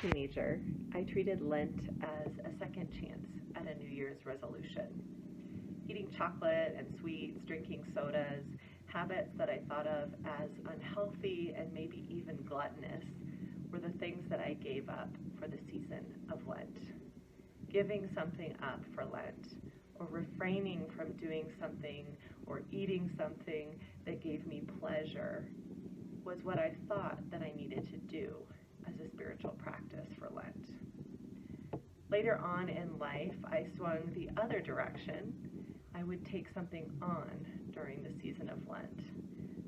teenager, I treated Lent as a second chance at a New Year's resolution. Eating chocolate and sweets, drinking sodas, habits that I thought of as unhealthy and maybe even gluttonous, were the things that I gave up for the season of Lent. Giving something up for Lent, or refraining from doing something or eating something that gave me pleasure, was what I thought that I needed to do as a spiritual practice for Lent. Later on in life, I swung the other direction. I would take something on during the season of Lent,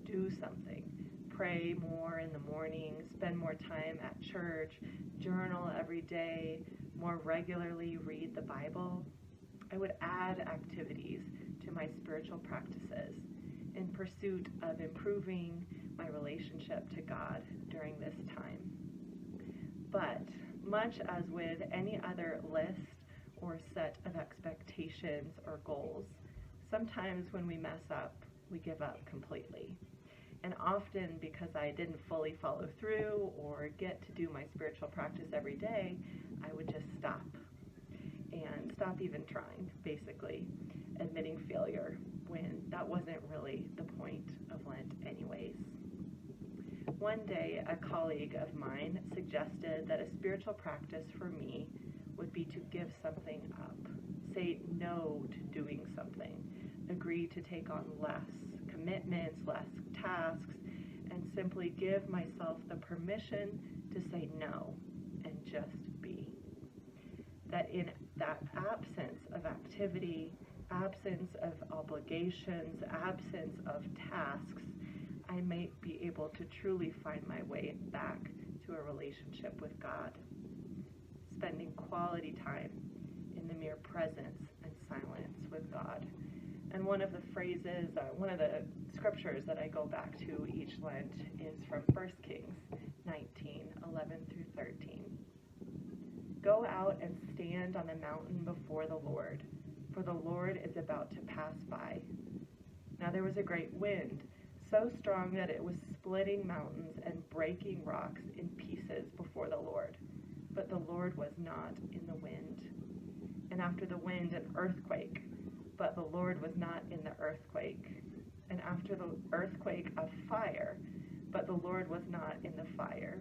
do something, pray more in the morning, spend more time at church, journal every day, more regularly read the Bible. I would add activities to my spiritual practices in pursuit of improving my relationship to God during this time. But much as with any other list or set of expectations or goals, sometimes when we mess up, we give up completely. And often because I didn't fully follow through or get to do my spiritual practice every day, I would just stop and stop even trying, basically, admitting failure when that wasn't really the point of Lent anyways. One day, a colleague of mine suggested that a spiritual practice for me would be to give something up, say no to doing something, agree to take on less commitments, less tasks, and simply give myself the permission to say no and just be. That in that absence of activity, absence of obligations, absence of tasks, I might be able to truly find my way back to a relationship with God, spending quality time in the mere presence and silence with God. And one of the phrases, one of the scriptures that I go back to each Lent is from 1 Kings 19:11 through 13. Go out and stand on the mountain before the Lord, for the Lord is about to pass by. Now there was a great wind, so strong that it was splitting mountains and breaking rocks in pieces before the Lord. But the Lord was not in the wind. And after the wind, an earthquake, but the Lord was not in the earthquake. And after the earthquake, a fire, but the Lord was not in the fire.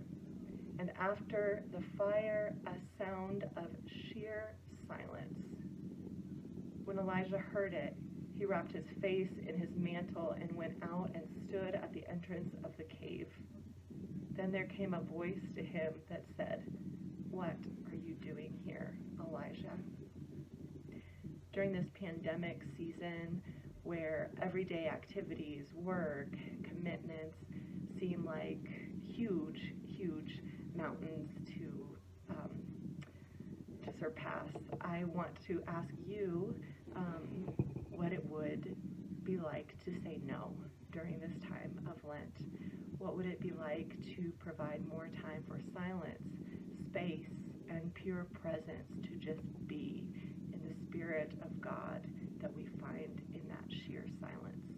And after the fire, a sound of sheer silence. When Elijah heard it, he wrapped his face in his mantle and went out and stood at the entrance of the cave. Then there came a voice to him that said, "What are you doing here, Elijah?" During this pandemic season, where everyday activities, work, commitments seem like huge mountains to surpass, I want to ask you what it would be like to say no during this time of Lent. What would it be like to provide more time for silence, space, and pure presence to just be in the Spirit of God that we find in that sheer silence?